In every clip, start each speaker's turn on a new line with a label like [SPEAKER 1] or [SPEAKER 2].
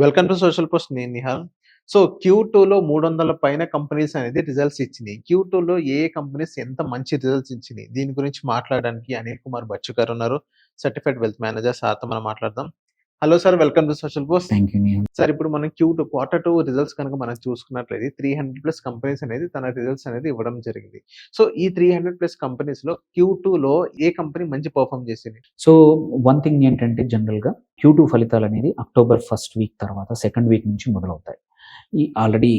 [SPEAKER 1] Welcome to social post. నేను Nihal. So, Q2లో 300 పైన companies అనేది రిజల్ట్స్ ఇచ్చినియి. Q2లో ఏ కంపెనీస్ ఎంత మంచి రిజల్ట్స్ ఇచ్చినియి? దీని గురించి మాట్లాడడానికి అనిల్ కుమార్ బచ్చు గారున్నారు. Certified wealth manager. సార్‌తో మనం మాట్లాడదాం. Hello sir, welcome to social post.
[SPEAKER 2] Thank you Nihal.
[SPEAKER 1] Sir, ఇప్పుడు మనం క్వార్టర్ 2 రిజల్ట్స్ కనుక మనం చూసుకున్నట్లయితే 300+ కంపెనీస్ అనేది తన రిజల్ట్స్ అనేది ఇవ్వడం జరిగింది. సో, ఈ 300+ కంపెనీస్‌లో Q2లో ఏ కంపెనీ మంచి పెర్ఫార్మ్ చేసింది?
[SPEAKER 2] సో వన్ థింగ్ ఏంటంటే జనరల్‌గా Q2 ఫలితాలనేది అక్టోబర్ ఫస్ట్ వీక్ తర్వాత సెకండ్ వీక్ నుంచి మొదలవుతాయి. ఈ ఆల్రెడీ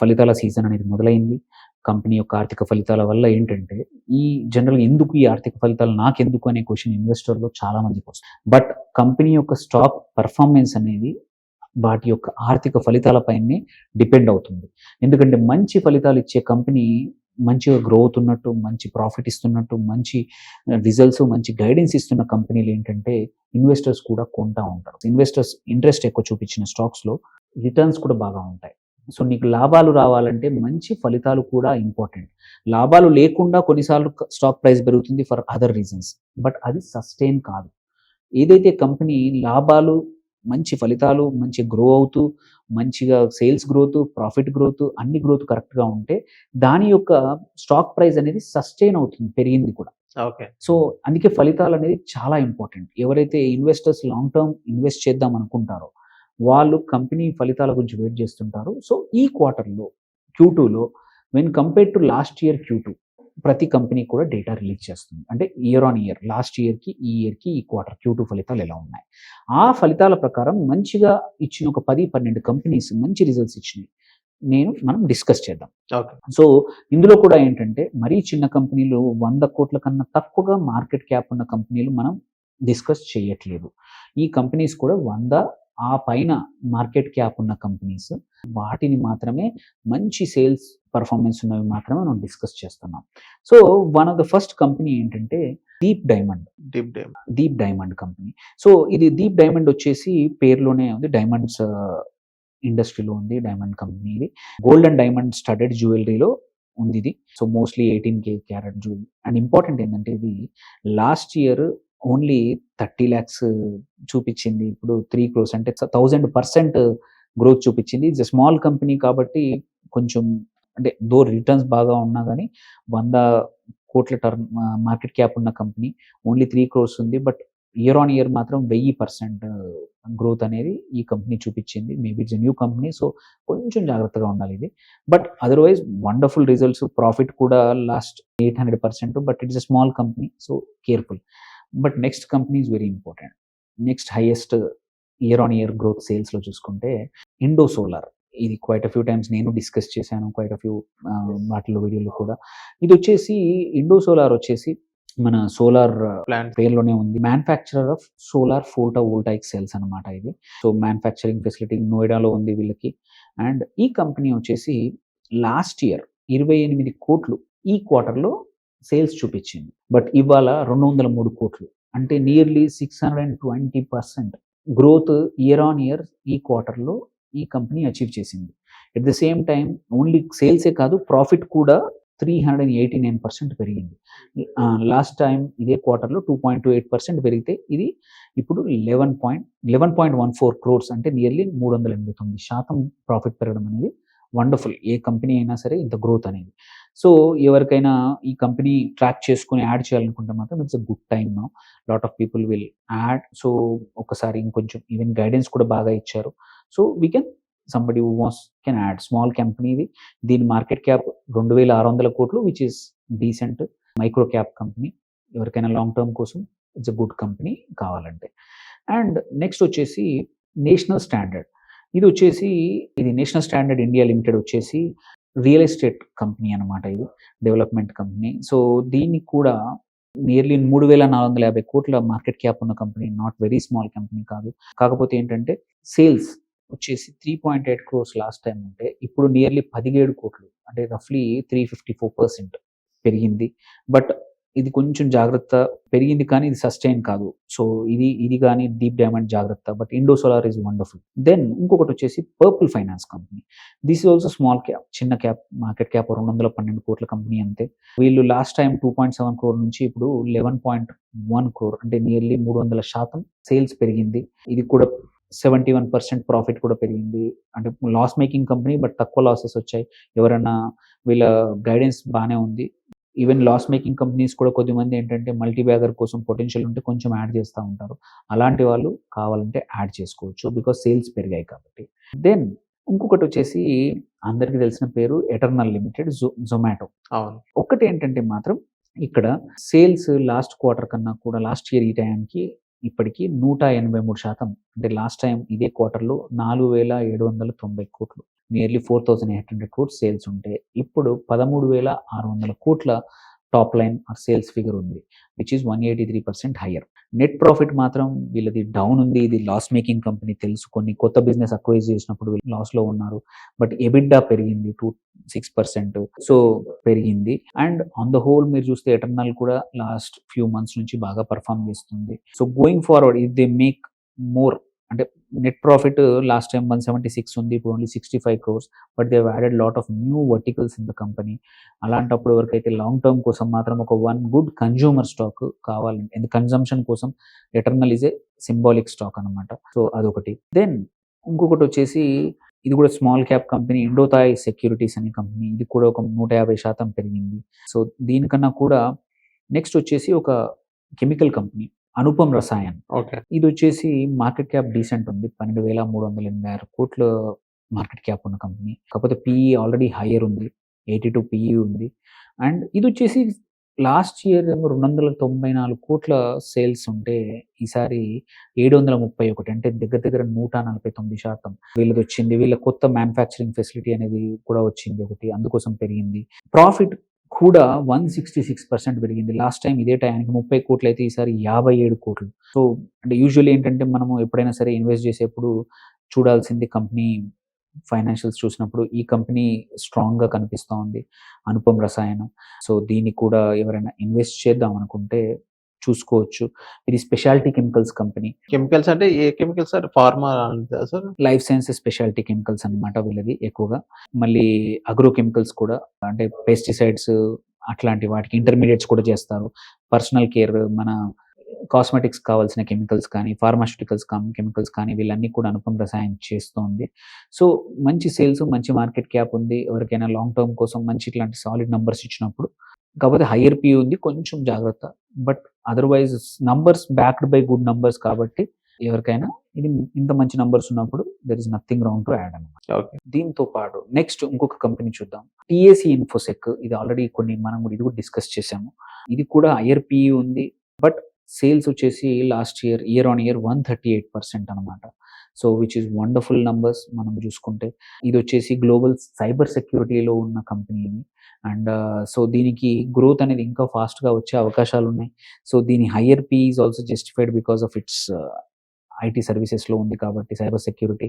[SPEAKER 2] ఫలితాల సీజన్ అనేది మొదలైంది. కంపెనీ యొక్క ఆర్థిక ఫలితాల వల్ల ఏంటంటే, ఈ జనరల్‌గా ఎందుకు ఈ ఆర్థిక ఫలితాలు నాకెందుకు అనే క్వెషన్ ఇన్వెస్టర్‌లో చాలా మందికొస్తుంది. బట్ కంపెనీ యొక్క స్టాక్ పెర్ఫార్మెన్స్ అనేది వాటి యొక్క ఆర్థిక ఫలితాల పైనే డిపెండ్ అవుతుంది. ఎందుకంటే మంచి ఫలితాలు ఇచ్చే కంపెనీ మంచిగా గ్రో అవుతున్నట్టు, మంచి ప్రాఫిట్ ఇస్తున్నట్టు, మంచి రిజల్ట్స్, మంచి గైడెన్స్ ఇస్తున్న కంపెనీలు ఏంటంటే ఇన్వెస్టర్స్ కూడా కొంటా ఉంటారు. ఇన్వెస్టర్స్ ఇంట్రెస్ట్ ఎక్కువ చూపించిన స్టాక్స్‌లో రిటర్న్స్ కూడా బాగా ఉంటాయి. సో నీకు లాభాలు రావాలంటే మంచి ఫలితాలు కూడా ఇంపార్టెంట్. లాభాలు లేకుండా కొన్నిసార్లు స్టాక్ ప్రైస్ పెరుగుతుంది ఫర్ అదర్ రీజన్స్. బట్ అది సస్టైన్ కాదు. ఏదైతే కంపెనీ లాభాలు, మంచి ఫలితాలు, మంచి గ్రో అవుతూ, మంచిగా సేల్స్ గ్రోత్, ప్రాఫిట్ గ్రోత్, అన్ని గ్రోత్ కరెక్ట్‌గా ఉంటే దాని యొక్క స్టాక్ ప్రైస్ అనేది సస్టైన్ అవుతుంది, పెరిగింది కూడా.
[SPEAKER 1] ఓకే.
[SPEAKER 2] సో అందుకే ఫలితాలనేది చాలా ఇంపార్టెంట్. ఎవరైతే ఇన్వెస్టర్స్ లాంగ్ టర్మ్ ఇన్వెస్ట్ చేద్దాం అనుకుంటారో వాళ్ళు కంపెనీ ఫలితాల గురించి వెయిట్ చేస్తుంటారు. సో ఈ క్వార్టర్‌లో Q2లో when compared to last year Q2 ప్రతి కంపెనీ కూడా డేటా రిలీజ్ చేస్తుంది. అంటే ఇయర్ ఆన్ ఇయర్, లాస్ట్ ఇయర్‌కి, ఈ ఇయర్‌కి, ఈ క్వార్టర్ Q2 ఫలితాలు ఎలా ఉన్నాయి. ఆ ఫలితాల ప్రకారం మంచిగా ఇచ్చిన ఒక 10, 12 కంపెనీస్ మంచి రిజల్ట్స్ ఇచ్చినాయి. మనం డిస్కస్ చేద్దాం.
[SPEAKER 1] ఓకే.
[SPEAKER 2] సో ఇందులో కూడా ఏంటంటే మరీ చిన్న కంపెనీలు 100 కోట్ల కన్నా తక్కువగా మార్కెట్ క్యాప్ ఉన్న కంపెనీలు మనం డిస్కస్ చేయట్లేదు. ఈ కంపెనీస్ కూడా 100 ఆ పైన మార్కెట్ క్యాప్ ఉన్న కంపెనీస్, వాటిని మాత్రమే మంచి సేల్స్ పెర్ఫార్మెన్స్ ఉన్నవి మాత్రమే మనం డిస్కస్ చేస్తున్నాం. So one of the first company ఏంటంటే దీప్ డైమండ్ కంపెనీ. సో ఇది దీప్ డైమండ్ వచ్చేసి పేరులోనే ఉంది. డైమండ్స్ ఇండస్ట్రీలో ఉంది. డైమండ్ కంపెనీ ఇది. గోల్డ్ అండ్ డైమండ్ స్టడెడ్ జ్యువెలరీలో ఉంది ఇది. So mostly 18K carrot jewellery. And important ఏంటంటే ఇది లాస్ట్ ఇయర్ ఓన్లీ 30 lakhs చూపించింది. ఇప్పుడు 3 crores అంటే 1000% గ్రోత్ చూపించింది. ఇట్స్ ఎ స్మాల్ కంపెనీ కాబట్టి కొంచెం అంటే రిటర్న్స్ బాగా ఉన్నా గానీ 100 కోట్ల మార్కెట్ క్యాప్ ఉన్న కంపెనీ ఓన్లీ 3 crores ఉంది. బట్ ఇయర్ ఆన్ ఇయర్ మాత్రం 1000% గ్రోత్ అనేది ఈ కంపెనీ చూపించింది. Maybe it's a new company, so కొంచెం జాగ్రత్తగా ఉండాలి ఇది. But otherwise wonderful results, profit కూడా last 800%. But it's a small company, so careful. But next company is very important. Next highest year on year growth సేల్స్‌లో చూసుకుంటే ఇండో సోలార్. ఇది quite a few times నేను discuss చేశాను. క్వైట్ ఎ ఫ్యూ వాటిలో వీడియోలో కూడా. ఇది వచ్చేసి ఇండో సోలార్ వచ్చేసి మన సోలార్
[SPEAKER 1] ప్లాంట్
[SPEAKER 2] పేరులోనే ఉంది. Manufacturer of solar photovoltaic cells అనమాట ఇది. సో మ్యానుఫ్యాక్చరింగ్ ఫెసిలిటీ నోయిడాలో ఉంది వీళ్ళకి. అండ్ ఈ కంపెనీ వచ్చేసి లాస్ట్ ఇయర్ 28 కోట్లు ఈ క్వార్టర్‌లో సేల్స్ చూపించింది. బట్ ఇవాళ 203 కోట్లు, అంటే nearly 620% growth year on year ఈ క్వార్టర్‌లో ఈ కంపెనీ అచీవ్ చేసింది. At the same time only సేల్సే కాదు, ప్రాఫిట్ కూడా 389% పెరిగింది. లాస్ట్ టైం ఇదే క్వార్టర్‌లో 2.28% పెరిగితే ఇది ఇప్పుడు 11.14 crores, అంటే నియర్లీ 389% ప్రాఫిట్ పెరగడం అనేది వండర్ఫుల్. ఏ కంపెనీ అయినా సరే ఇంత గ్రోత్ అనేది. సో ఎవరికైనా ఈ కంపెనీ ట్రాక్ చేసుకొని యాడ్ చేయాలనుకుంటే మాత్రం it's a good time now. Lot of people will add. So ఒకసారి ఇంకొంచెం ఈవెన్ గైడెన్స్ కూడా బాగా ఇచ్చారు. So we can somebody who wants can add. Small company ఇది. దీని మార్కెట్ క్యాప్ 2600 కోట్లు, which is decent. Micro cap company. ఎవరికైనా long term కోసం ఇట్స్ ఎ గుడ్ కంపెనీ కావాలంటే. అండ్ నెక్స్ట్ వచ్చేసి నేషనల్ స్టాండర్డ్. ఇది నేషనల్ స్టాండర్డ్ ఇండియా లిమిటెడ్ వచ్చేసి real estate company అనమాట ఇది. Development company. సో దీనికి కూడా నియర్లీ 3450 కోట్ల మార్కెట్ క్యాప్ ఉన్న company. Not very small company కాదు. కాకపోతే ఏంటంటే సేల్స్ వచ్చేసి 3.8 crores లాస్ట్ టైం ఉంటే ఇప్పుడు నియర్లీ 17 కోట్లు, అంటే రఫ్లీ 354% పెరిగింది. బట్ ఇది కొంచెం జాగ్రత్త. పెరిగింది కానీ ఇది సస్టైన్ కాదు. సో ఇది కానీ డీప్ డైమండ్ జాగ్రత్త. But Indo Solar is wonderful. Then ఇంకొకటి వచ్చేసి Purple Finance company. This is also small cap, చిన్న క్యాప్. మార్కెట్ క్యాప్ 212 కోట్ల కంపెనీ అంతే. వీళ్ళు లాస్ట్ టైం 2.7 crore నుంచి ఇప్పుడు 11.1 crore, అంటే నియర్లీ 300% సేల్స్ పెరిగింది. ఇది కూడా 71% ప్రాఫిట్ కూడా పెరిగింది. అంటే లాస్ మేకింగ్ కంపెనీ బట్ తక్కువ లాసెస్ వచ్చాయి. ఎవరన్నా వీళ్ళ గైడెన్స్ బానే ఉంది. ఈవెన్ లాస్ మేకింగ్ కంపెనీస్ కూడా కొద్దిమంది ఏంటంటే మల్టీ బ్యాగర్ కోసం పొటెన్షియల్ ఉంటే కొంచెం యాడ్ చేస్తా ఉంటారు. అలాంటి వాళ్ళు కావాలంటే యాడ్ చేసుకోవచ్చు. బికాజ్ సేల్స్ పెరిగాయి కాబట్టి. దెన్ ఇంకొకటొచ్చేసి అందరికి తెలిసిన పేరు ఎటర్నల్ లిమిటెడ్ జొమాటో.
[SPEAKER 1] అవును.
[SPEAKER 2] ఒక్కటేంటంటే మాత్రం ఇక్కడ సేల్స్ లాస్ట్ క్వార్టర్ కన్నా కూడా లాస్ట్ ఇయర్ ఈ టైంకి ఇప్పటికి 183%. అంటే లాస్ట్ టైం ఇదే క్వార్టర్‌లో 4,790 కోట్లు. నియర్లీ 4,800 క్రోర్స్ సేల్స్ ఉంటే, ఇప్పుడు 13,600 కోట్ల top line or sales figure ఉంది. Which is 183% higher. Net profit మాత్రం వీళ్ళది డౌన్ ఉంది. ఇది లాస్ మేకింగ్ కంపెనీ తెలుసు. కొన్ని కొత్త బిజినెస్ అక్వైర్ చేసినప్పుడు వీళ్ళు లాస్‌లో ఉన్నారు. బట్ ఎబిటా పెరిగింది 6%. సో, పెరిగింది. అండ్ ఆన్ ద హోల్ మీరు చూస్తే ఎటర్నల్ కూడా లాస్ట్ ఫ్యూ మంత్స్ నుంచి బాగా పెర్ఫార్మ్ చేస్తుంది. So, going forward if they make more అంటే నెట్ ప్రాఫిట్ లాస్ట్ టైమ్ 176 ఉంది. ఇప్పుడు only 65 crores. But they have added lot of new verticals in the company. అలాంటప్పుడు ఎవరికైతే లాంగ్ టర్మ్ కోసం మాత్రం ఒక వన్ గుడ్ కన్జ్యూమర్ స్టాక్ కావాలండి. అండ్ కన్జంప్షన్ కోసం eternal is a symbolic stock అనమాట. సో, అదొకటి. దెన్ ఇంకొకటొచ్చేసి ఇది కూడా small cap company Indo Thai securities అనే కంపెనీ. ఇది కూడా ఒక 150% పెరిగింది. సో, దీనికన్నా కూడా నెక్స్ట్ వచ్చేసి ఒక chemical company Anupam Rasayan.
[SPEAKER 1] Okay.
[SPEAKER 2] ఇదొచ్చేసి మార్కెట్ క్యాప్ డీసెంట్ ఉంది. 12,386 కోట్ల మార్కెట్ క్యాప్ ఉన్న కంపెనీ. కాకపోతే పీఈ ఆల్రెడీ హైయర్ ఉంది. 82 పీఈ ఉంది. అండ్ ఇదొచ్చేసి లాస్ట్ ఇయర్ ఏమో 294 కోట్ల సేల్స్ ఉంటే, ఈసారి 731 అంటే దగ్గర దగ్గర 149% వీళ్ళదొచ్చింది. వీళ్ళ కొత్త మ్యానుఫ్యాక్చరింగ్ ఫెసిలిటీ అనేది కూడా వచ్చింది ఒకటి. అందుకోసం పెరిగింది. ప్రాఫిట్ కూడా 166% పెరిగింది. లాస్ట్ టైం ఇదే టైంకి 30 కోట్లు అయితే ఈసారి 57 కోట్లు. సో, అంటే యూజువల్లీ ఏంటంటే మనము ఎప్పుడైనా సరే ఇన్వెస్ట్ చేసేప్పుడు చూడాల్సింది కంపెనీ ఫైనాన్షియల్స్ చూసినప్పుడు ఈ కంపెనీ స్ట్రాంగ్‌గా కనిపిస్తా ఉంది. అనుపమ్ రసాయన్. సో, దీన్ని కూడా ఎవరైనా ఇన్వెస్ట్ చేద్దాం అనుకుంటే చూసుకోవచ్చు. ఇది స్పెషాలిటీ కెమికల్స్ కంపెనీ.
[SPEAKER 1] కెమికల్స్ అంటే ఏ కెమికల్స్ సార్? ఫార్మా అంటారా sir?
[SPEAKER 2] Life sciences speciality chemicals అన్నమాట వీళ్ళది ఎక్కువగా. మళ్ళీ అగ్రో కెమికల్స్ కూడా అంటే పెస్టిసైడ్స్ అట్లాంటి వాటికి ఇంటర్మీడియేట్స్ కూడా చేస్తారు. పర్సనల్ కేర్ మన కాస్మెటిక్స్ కావాల్సిన కెమికల్స్ కానీ, ఫార్మాస్యూటికల్స్ కెమికల్స్ కానీ వీళ్ళన్నీ కూడా అనుపమ్ రసాయన్ చేస్తోంది. సో, మంచి సేల్స్, మంచి మార్కెట్ క్యాప్ ఉంది. ఎవరికైనా లాంగ్ టర్మ్ కోసం మంచి ఇట్లాంటి సాలిడ్ నంబర్స్ ఇచ్చినప్పుడు. కాకపోతే హైయర్ పీ ఉంది. కొంచెం జాగ్రత్త. But otherwise numbers backed by good numbers కాబట్టి ఎవరికైనా ఇది ఇంత మంచి నంబర్స్ ఉన్నప్పుడు there is nothing wrong to add అన్నమాట.
[SPEAKER 1] ఓకే.
[SPEAKER 2] దీంతో పాటు నెక్స్ట్ ఇంకొక కంపెనీ చూద్దాం. TAC Infosec. ఇది ఆల్రెడీ మనం ఇది కూడా డిస్కస్ చేసాము. ఇది కూడా హైయర్ పీఈ ఉంది. బట్ సేల్స్ వచ్చేసి లాస్ట్ ఇయర్ ఆన్ ఇయర్ 138% అనమాట. So, which is wonderful numbers మనం చూసుకుంటే. ఇదొచ్చేసి గ్లోబల్ సైబర్ సెక్యూరిటీలో ఉన్న కంపెనీ ఇది. అండ్ సో, దీనికి గ్రోత్ అనేది ఇంకా ఫాస్ట్‌గా వచ్చే అవకాశాలున్నాయి. సో, దీని hire P is also justified because of it's IT సర్వీసెస్‌లో ఉంది కాబట్టి సైబర్ సెక్యూరిటీ.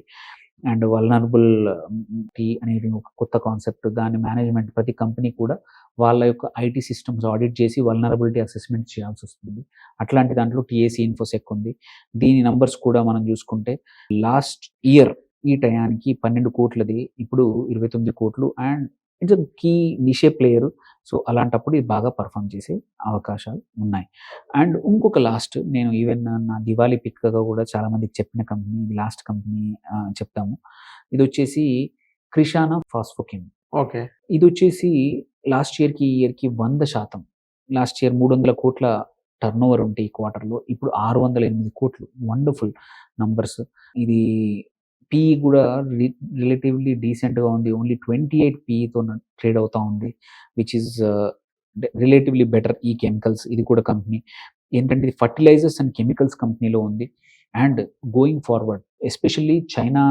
[SPEAKER 2] అండ్ వల్నరబులిటీ అనేది ఒక కొత్త కాన్సెప్ట్. దాని మేనేజ్మెంట్ ప్రతి కంపెనీ కూడా వాళ్ళ యొక్క ఐటీ సిస్టమ్స్ ఆడిట్ చేసి వల్నరబిలిటీ అసెస్మెంట్ చేయాల్సొస్తుంది. అట్లాంటి దాంట్లో టీఏసీ ఇన్ఫోసెక్ ఉంది. దీని నంబర్స్ కూడా మనం చూసుకుంటే లాస్ట్ ఇయర్ ఈ టయానికి 12 కోట్లది ఇప్పుడు 29 కోట్లు. And it's a key niche player. So, అలాంటప్పుడు ఇది బాగా పెర్ఫార్మ్ చేసే అవకాశాలు ఉన్నాయి. అండ్ ఇంకొక లాస్ట్ నేను ఈవెన్ నా దివాళీ పిక్‌గా కూడా చాలా మందికి చెప్పిన కంపెనీ లాస్ట్ కంపెనీ చెప్తాము. ఇదొచ్చేసి క్రిషానా ఫాస్ఫోకెమ్.
[SPEAKER 1] ఓకే.
[SPEAKER 2] ఇదొచ్చేసి లాస్ట్ ఇయర్‌కి ఈ ఇయర్‌కి 100%. లాస్ట్ ఇయర్ 300 కోట్ల టర్నోవర్ ఉంటే ఈ క్వార్టర్‌లో ఇప్పుడు 608 కోట్లు. Wonderful numbers. ఇది పీఈ కూడా రిలేటివ్‌లీ డీసెంట్‌గా ఉంది. ఓన్లీ 28 పీఈతో ట్రేడ్ అవుతా ఉంది. విచ్ ఈస్ రిలేటివ్‌లీ బెటర్ ఈ కెమికల్స్. ఇది కూడా కంపెనీ ఏంటంటే ఇది ఫర్టిలైజర్స్ అండ్ కెమికల్స్ కంపెనీలో ఉంది. And going forward especially China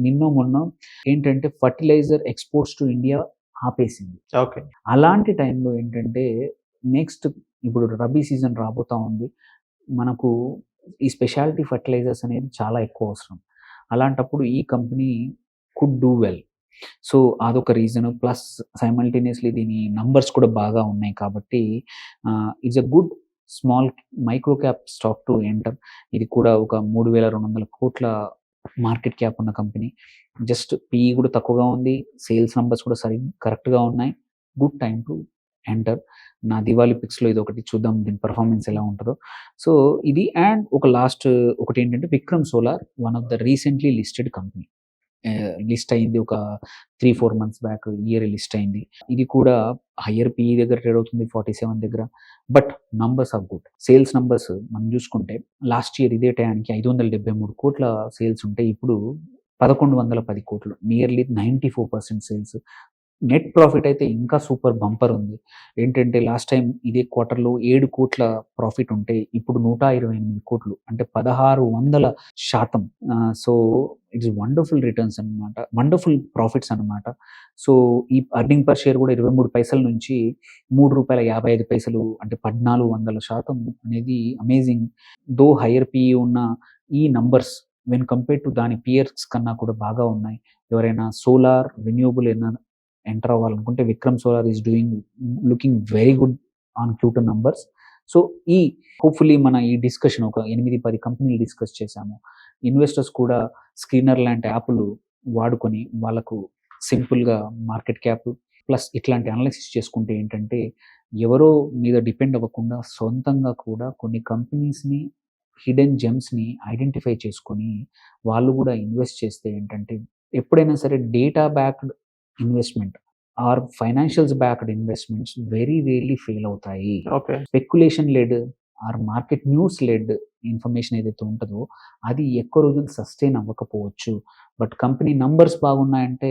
[SPEAKER 2] నిన్నో మొన్నో ఏంటంటే ఫర్టిలైజర్ ఎక్స్‌పోర్ట్స్ టు ఇండియా ఆపేసింది.
[SPEAKER 1] ఓకే.
[SPEAKER 2] అలాంటి టైంలో ఏంటంటే నెక్స్ట్ ఇప్పుడు రబీ సీజన్ రాబోతా ఉంది. మనకు ఈ స్పెషాలిటీ ఫర్టిలైజర్స్ అనేది చాలా ఎక్కువ అవసరం. అలాంటప్పుడు ఈ company could do well. So, అదొక రీజన్. ప్లస్ సైమల్టేనియస్‌లీ దీని నంబర్స్ కూడా బాగా ఉన్నాయి కాబట్టి it's a good small micro cap stock to enter. ఇది కూడా ఒక 3,200 కోట్ల మార్కెట్ క్యాప్ ఉన్న కంపెనీ. జస్ట్ పీఈ కూడా తక్కువగా ఉంది. సేల్స్ నంబర్స్ కూడా కరెక్ట్‌గా ఉన్నాయి. Good time to enter. నా దివాళీ పిక్స్‌లో ఇదొకటి చూద్దాం దీని పెర్ఫార్మన్స్ ఎలా ఉంటదో. సో, ఇది అండ్ ఒక లాస్ట్ ఒకటేంటంటే Vikram solar one of the recently listed company. List అయింది ఒక 3, 4 మంత్స్ బ్యాక్ ఇయర్ లిస్ట్ అయింది. ఇది కూడా హైయర్ పీఈ దగ్గర ట్రేడ్ అవుతుంది 47 దగ్గర. But numbers are good. Sales numbers మనం చూసుకుంటే లాస్ట్ ఇయర్ ఇదే టయానికి 573 కోట్ల సేల్స్ ఉంటే ఇప్పుడు 1110 కోట్లు. Nearly 94% sales. నెట్ ప్రాఫిట్ అయితే ఇంకా సూపర్ బంపర్ ఉంది. ఏంటంటే లాస్ట్ టైమ్ ఇదే క్వార్టర్‌లో 7 కోట్ల ప్రాఫిట్ ఉంటే ఇప్పుడు 128 కోట్లు అంటే 1600% సో, ఇట్స్ వండర్‌ఫుల్ రిటర్న్స్ అన్నమాట. వండర్‌ఫుల్ ప్రాఫిట్స్ అన్నమాట. సో, ఈ ఎర్నింగ్ పర్ షేర్ కూడా 23 పైసల నుంచి రూ. 3.55 అంటే 1400% అనేది అమేజింగ్. దో హైయర్ పీఈ ఉన్న ఈ నంబర్స్ వెన్ కంపేర్డ్ టు దాని పియర్స్ కన్నా కూడా బాగా ఉన్నాయి. ఎవరైనా సోలార్, రెన్యూవబుల్ ఎంటర్ అవ్వాలనుకుంటే Vikram Solar is looking very good on Q2 numbers. So, hopefully మన ఈ డిస్కషన్ ఒక 8, 10 కంపెనీలు డిస్కస్ చేశాము. ఇన్వెస్టర్స్ కూడా స్క్రీనర్ లాంటి యాప్‌లు వాడుకొని వాళ్ళకు సింపుల్‌గా మార్కెట్ క్యాప్ ప్లస్ ఇట్లాంటి అనాలిసిస్ చేసుకుంటే ఏంటంటే ఎవరో మీద డిపెండ్ అవ్వకుండా సొంతంగా కూడా కొన్ని కంపెనీస్‌ని హిడెన్ జెమ్స్‌ని ఐడెంటిఫై చేసుకొని వాళ్ళు కూడా ఇన్వెస్ట్ చేస్తే ఏంటంటే ఎప్పుడైనా సరే data backed investment or financials backed investments very rarely fail అవుతాయి.
[SPEAKER 1] Okay.
[SPEAKER 2] Speculation led or market news led information ఏదైతే ఉంటదో అది ఎక్కువ రోజులు సస్టైన్ అవ్వకపోవచ్చు. బట్ కంపెనీ నంబర్స్ బాగున్నాయంటే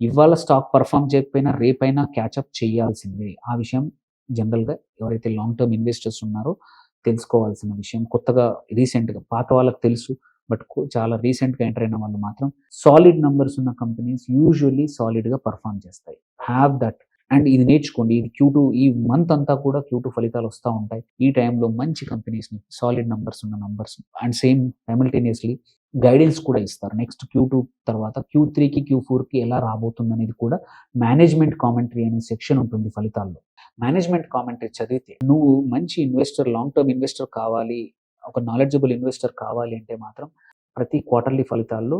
[SPEAKER 2] ఇవాళ స్టాక్ పెర్ఫార్మ్ చేయకపోయినా రేపైనా క్యాచ్ అప్ చేయాల్సిందే. ఆ విషయం జనరల్‌గా ఎవరైతే లాంగ్ టర్మ్ ఇన్వెస్టర్స్ ఉన్నారో తెలుసుకోవాల్సిన విషయం. కొత్తగా రీసెంట్‌గా పాత వాళ్ళకి తెలుసు. బట్ చాలా రీసెంట్‌గా ఎంటర్ అయిన వాళ్ళు మాత్రం సాలిడ్ నంబర్స్ ఉన్న కంపెనీస్ యూజువల్లీ సాలిడ్‌గా పెర్ఫార్మ్ చేస్తాయి. హావ్ దట్ అండ్ ఇది నేర్చుకోండి. ఇది Q2 ఈ మంత్ అంతా కూడా Q2 ఫలితాలు వస్తా ఉంటాయి. ఈ టైంలో మంచి కంపెనీస్‌ని సాలిడ్ నంబర్స్ ఉన్న numbers and same simultaneously guidance కూడా ఇస్తారు. నెక్స్ట్ Q2 తర్వాత Q3కి, Q4కి ఎలా రాబోతుందనేది కూడా మేనేజ్మెంట్ కామెంటరీ అనే సెక్షన్ ఉంటుంది ఫలితాల్లో. మేనేజ్మెంట్ కామెంటరీ చదివితే నువ్వు మంచి ఇన్వెస్టర్, లాంగ్ టర్మ్ ఇన్వెస్టర్ కావాలి, ఒక నాలెడ్జబుల్ ఇన్వెస్టర్ కావాలి అంటే మాత్రం ప్రతి క్వార్టర్లీ ఫలితాల్లో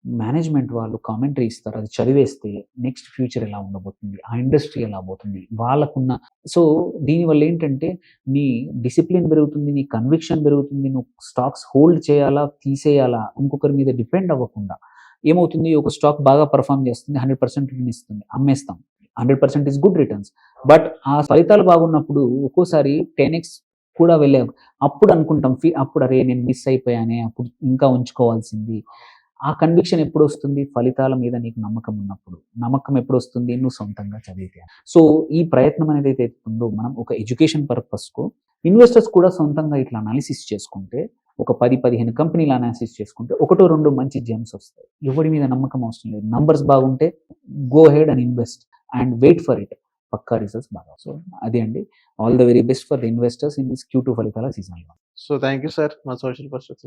[SPEAKER 2] మేనేజ్మెంట్ వాళ్ళు కామెంటరీ ఇస్తారు. అది చదివేస్తే నెక్స్ట్ ఫ్యూచర్ ఎలా ఉండబోతుంది, ఆ ఇండస్ట్రీ ఎలా పోతుంది, వాళ్ళకున్న సో, దీనివల్ల ఏంటంటే నీ డిసిప్లిన్ పెరుగుతుంది, నీ కన్విక్షన్ పెరుగుతుంది. నువ్వు స్టాక్స్ హోల్డ్ చేయాలా, తీసేయాలా ఇంకొకరి మీద డిపెండ్ అవ్వకుండా ఏమవుతుంది ఒక స్టాక్ బాగా పెర్ఫార్మ్ చేస్తుంది 100% రిటర్న్ ఇస్తుంది, అమ్మేస్తాం. 100% ఇస్ గుడ్ రిటర్న్స్. బట్ ఆ ఫలితాలు బాగున్నప్పుడు ఒక్కోసారి 10x కూడా వెళ్ళాం. అప్పుడు అనుకుంటాం అప్పుడు అరే నేను మిస్ అయిపోయానే, అప్పుడు ఇంకా ఉంచుకోవాల్సింది. ఆ కన్విక్షన్ ఎప్పుడొస్తుంది? ఫలితాల మీద నీకు నమ్మకం ఉన్నప్పుడు. నమ్మకం ఎప్పుడొస్తుంది? నువ్వు సొంతంగా చదివితే. సో, ఈ ప్రయత్నం అనేది ఏదైతే ఉందో మనం ఒక ఎడ్యుకేషన్ పర్పస్‌కు ఇన్వెస్టర్స్ కూడా సొంతంగా ఇట్లా అనాలిసిస్ చేసుకుంటే ఒక 10, 15 కంపెనీలు అనాలిసిస్ చేసుకుంటే ఒకటో రెండో మంచి జెమ్స్ వస్తాయి. ఎవరి మీద నమ్మకం అవసరం లేదు. నంబర్స్ బాగుంటే go ahead and invest and wait for it. పక్కా రిజల్ట్స్ బాగా. సో, అదే అండి. All the very best for the investors in this Q2 ఫలితాల సీజన్‌లో.
[SPEAKER 1] So, thank you sir. మా సోషల్ పర్సన్స్